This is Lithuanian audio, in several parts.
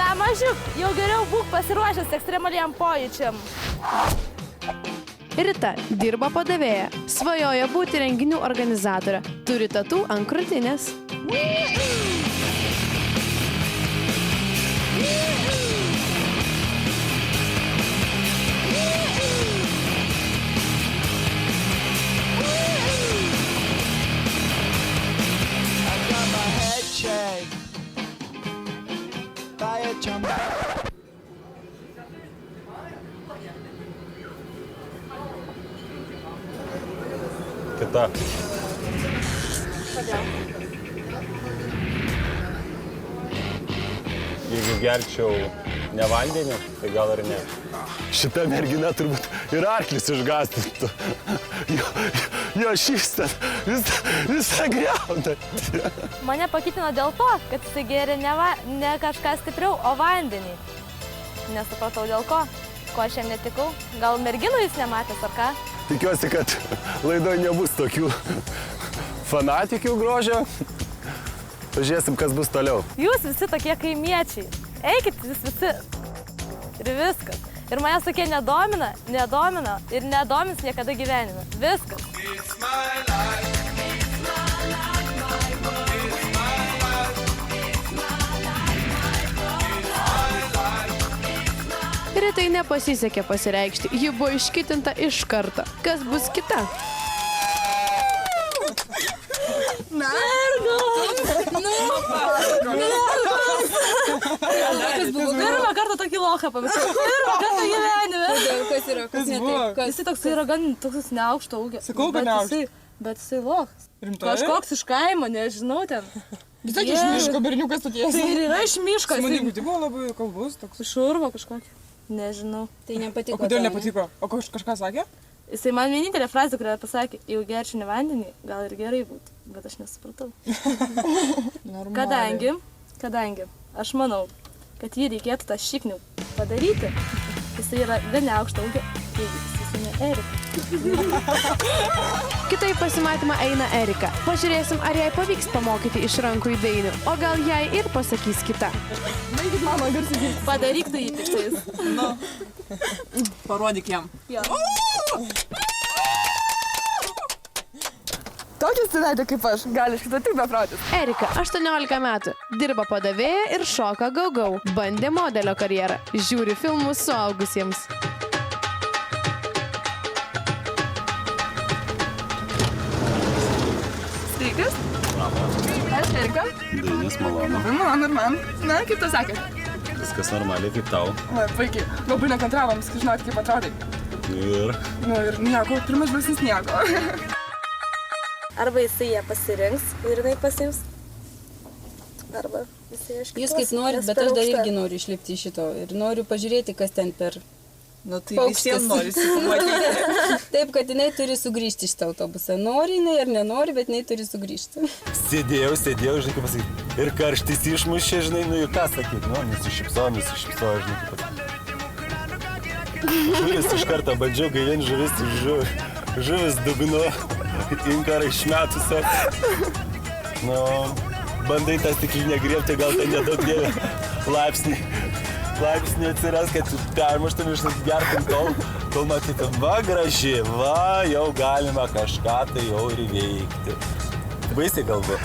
Na, mažiuk, jau geriau būk pasiruošęs ekstremaliem pojūčiam. Rita dirba padavėja, svajoja būti renginių organizatorė, turi tatų ant krūtinės. Kita. Kodėl? Jeigu gerčiau ne vandenį, tai gal ir ne. Šita mergina turbūt ir arklis išgąstintų. Jo šis ten visą griauna. Mane pakitino dėl to, kad jis gėrė ne kažką stipriau, o vandenį. Nesupratau dėl ko aš jam netikau. Gal merginų jis nematęs ar ką? Tikiuosi, kad laidoje nebus tokių fanatikių grožio. Pažiūrėsim, kas bus toliau. Jūs visi tokie kaimiečiai. Eikit jūs visi. Ir viskas. Ir manęs tokie nedomina ir nedomins niekada gyvenime. Viskas. Ritai nepasisekė pasireikšti, ji buvo iškitinta iš karto. Kas bus kita? Pirmą kartą tokį lochą pamačiau. Pirmą kartą gyvenime. Kas yra? Kas ne taip? Jisai toks yra gan toks neaukšto ūgio. Sakau, kad neaukšto. Bet jisai lochas. Rimtai? Kažkoks iš kaimo, nežinau ten. Vis tiek iš miško berniukas toties. Tai ir yra iš miško. Smaningu, tai buvo labai kalbus toks. Iš urvo kažkokį. Nežinau. Tai nepatiko. O kodėl nepatiko? O kažką sakė? Jisai man vienintelė frazė, kurią pasakė, jeigu gerčiau ne vandenį, gal ir gerai būtų, bet aš nesupratau. Kadangi aš manau, kad jį reikėtų tą šiknių padaryti, jisai yra gan neaukšto ūgio, jisai ne Erika. Kitai pasimatymą eina Erika. Pažiūrėsim, ar jai pavyks pamokyti iš rankų į dainių, o gal jai ir pasakys kita. Baigit mama garsiai. Padaryk tai tiktais. Nu. Parodyk jam. Jo. Tokia scenaitė kaip aš, gali šitą tik beprotis. Erika, 18 metų, dirba padavėja ir šoka gau-gau. Bandė modelio karjerą, žiūri filmus suaugusiems. Sveikas. Aš Erika. Dainis malonu. Labai malonu ir man. Na, kaip tau sakė? Viskas normaliai kaip tau. Na, puikiai. Labai nekantravom, žinoti, kaip atrodai. Ir? Nu ir nieko, pirmas žvilgsnis nieko. Arba jisai ją pasirinks ir jinai pasiims. Arba jisai aš kitos. Jūs kaip norit, bet aš dar irgi noriu išlipti iš šito. Ir noriu pažiūrėti, kas ten per Nu, tai paukštis. visiems norisi pamatyti. Taip, kad jinai turi sugrįžti iš tą autobusą. Nori jinai ar nenori, bet jinai turi sugrįžti. Sėdėjau, žinai, kaip pasakyti. Ir karštis išmušė, žinai, nu ką sakyti. Nu, nusišypsojo, žinai, kaip pasakyti. Žuvis iš karto bandžiau gaivint žuvis dugnu. Inkarą išmetusio. Nu, bandai tą stiklinę griebti, gal ten nedaug dievė laipsnį atsiras, kad permuštum iš gertum kol matytum, va graži, va jau galima kažką tai jau ir veikti. Baisiai galvu.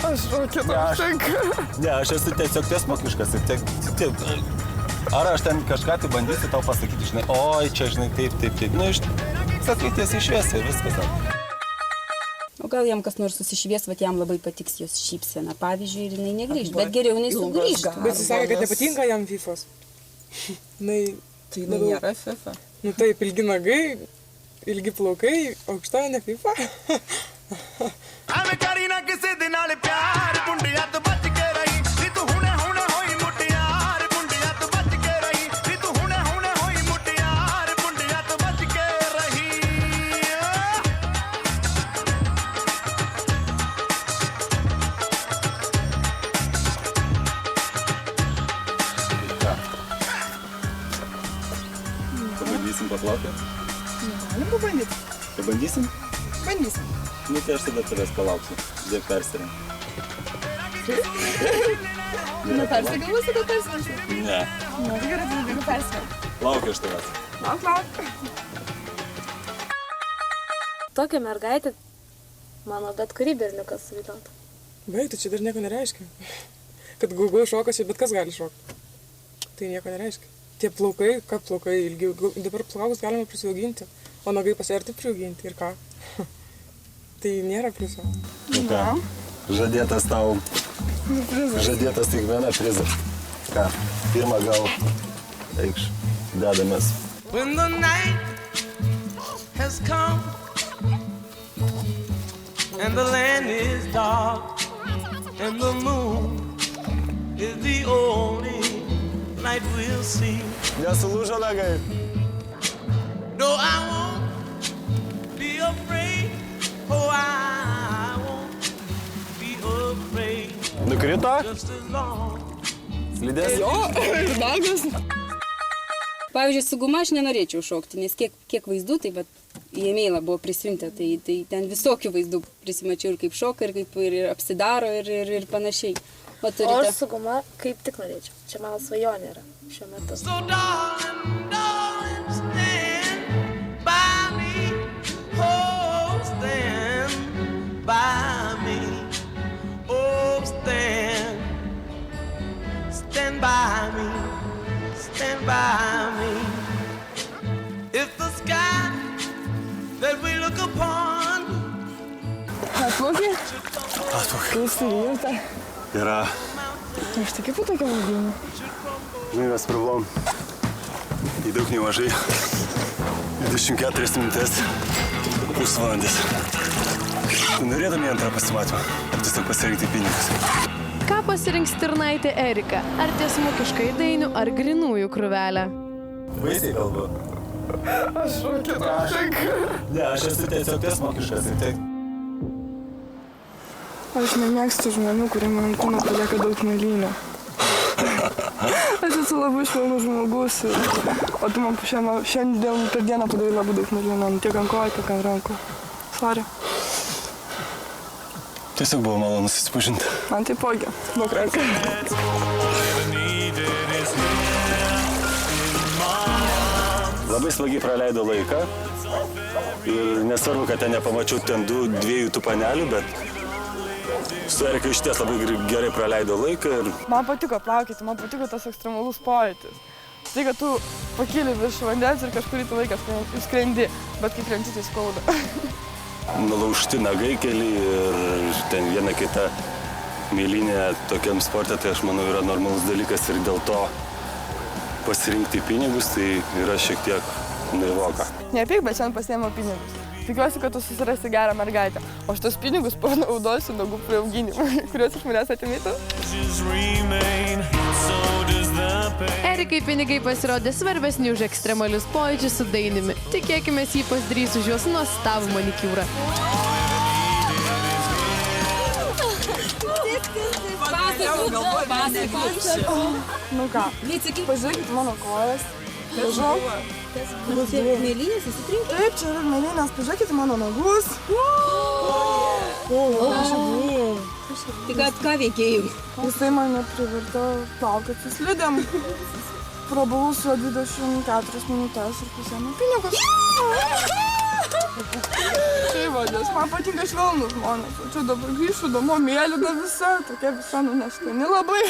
Aš šokė tau užtenka. Ne, aš esu tiesiog tiesmokiškas ir ar aš ten kažką tai bandysiu tau pasakyti, žinai, oi, čia, žinai, taip. Nu, sakai tiesiai šviesiai, viskas. O gal jam kas nors susišvies, vat jam labai patiks jos šypsena, pavyzdžiui, ir jinai negrįžt, bet geriau jinai sugrįžtų. Bet jis sakė, kad nepatinka jam fifos. Tai nėra FIFA. Nu taip, ilgi nagai, ilgi plaukai, aukšta, ne FIFA. Pabandysim paplaukti? Galim pabandyti. Pabandysim? Bandysim. Nu, tai aš tada tavęs palauksiu. Dėk persirink. Persigalvosi, kad persigalvosi. Ne. Na, tai gerai, tai galiu persigalvosi. Laukiu iš tavęs. Lauk. Tokia mergaitė, mano bet kurį berniukas suviliotų. Baig, tai čia dar nieko nereiškia. Kad Gugu šoka, čia bet kas gali šokti. Tai nieko nereiškia. Tie plaukai, ką plaukai ilgi, dabar plaukus galima prisiauginti, o nagai pasiarti priauginti ir ką. Tai nėra pliuso. Nu ką, žadėtas tau, žadėtas tik viena prizas. Ką, pirmą gal, eikš, dedamės. When the night has come and the land is dark and the moon is the only light we'll see. Nesulūžo nagai. No, I won't be afraid. Oh, I won't be afraid. Nukrito? Just as long. Slidės? Jo, ir dagas. Pavyzdžiui, su guma aš nenorėčiau šokti, nes kiek vaizdų, tai į e-mailą buvo prisijungta, tai ten visokių vaizdų prisimačiau ir kaip šoka, ir kaip ir apsidaro, ir panašiai. O aš su guma kaip tik norėčiau. Čia mano svajonė yra šiuo metu. So darling, darling, stand by me. Oh, stand by me. Oh, stand by me. Stand by me. If the sky that we look upon. Atplaukė? Atplaukė. Klausyta. Yra. Aš tik kaip tokia vaidinu. Žinai, mes pravom į daug nemažai. 24 minutės, pusvalandis. Norėdami antrą pasimatymą, ar tiesiog pasirinkti pinigus? Ką pasirinks stirnaitė Erika? Ar tiesmukiškai dainių, ar grinųjų krūvelę? Baisiai kalbu. Aš šokė trašink. Ne, aš esu tiesiog tiesmukiškas ir tiek. Aš nemėgstu žmonių, kurie man ant kūno palieka daug mėlynių. Aš esu labai švelnus žmogus, o tu man šiandien per dieną padarai labai daug mėlynių, tiek ant kojų, tiek ant rankų. Sorry. Tiesiog buvo malonu susipažinti. Man taipogi, daug ranką. Labai smagiai praleido laiką ir nesvarbu, kad ten nepamačiau ten dviejų tų panelių, bet su Erika išties labai gerai praleido laiką ir... Man patiko plaukėti, man patiko tas ekstremalus pojūtis. Tai, kad tu pakyli virš vandens ir kažkurį tą laiką skrendi, bet kai krenti, tai skauda. Nulaužti nagai keli ir ten viena kita mėlynė tokiam sporte, tai aš manau yra normalus dalykas ir dėl to pasirinkti pinigus, tai yra šiek tiek naivoka. Nepyk, bet šiandien pasiėmiau pinigus. Tikiuosi, kad tu susirasi gerą mergaitę, o šitos pinigus panaudosiu nagų priauginimui, kuriuos iš manęs atimėtų. Erikai pinigai pasirodė svarbesni už ekstremalius pojūčius su dainimi. Tikėkime, jį pasidarys už juos nuostabų manikiūrą. Nu ką, pažiūrėkit mano kojas. Pažau. Mėlynės įsitrinti? Taip, čia yra mėlynės, pažiūrėkit mano nagus. Tai ką veikėjai? Jisai mane privertė plaukioti slidėm. Prabuvau su 24 minutės ir pasiėmiau pinigus. Tai vadės, man patinka švelnus žmonės. O čia dabar grįšiu, damo mėlyna visa, tokia visa nuneštani labai.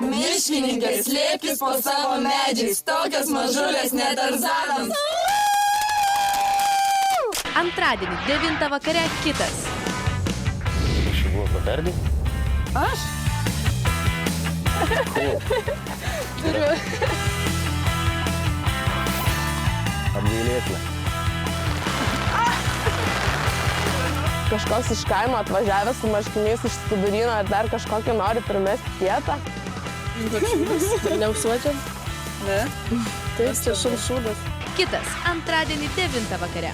Miškininkės, slėpkis po savo medžiais, tokios mažulės net Tarzanams. Antradienį 9 vakare kitas. Čia buvo patardė? Aš? Turiu. Apgailėtina. Kažkoks iš kaimo atvažiavęs su marškiniais iš Skuduryno ar dar kažkokį nori primesti pietą. Neužsuodžiam? Ne. Taip, čia šunšūdas. Kitas antradienį 9 vakare.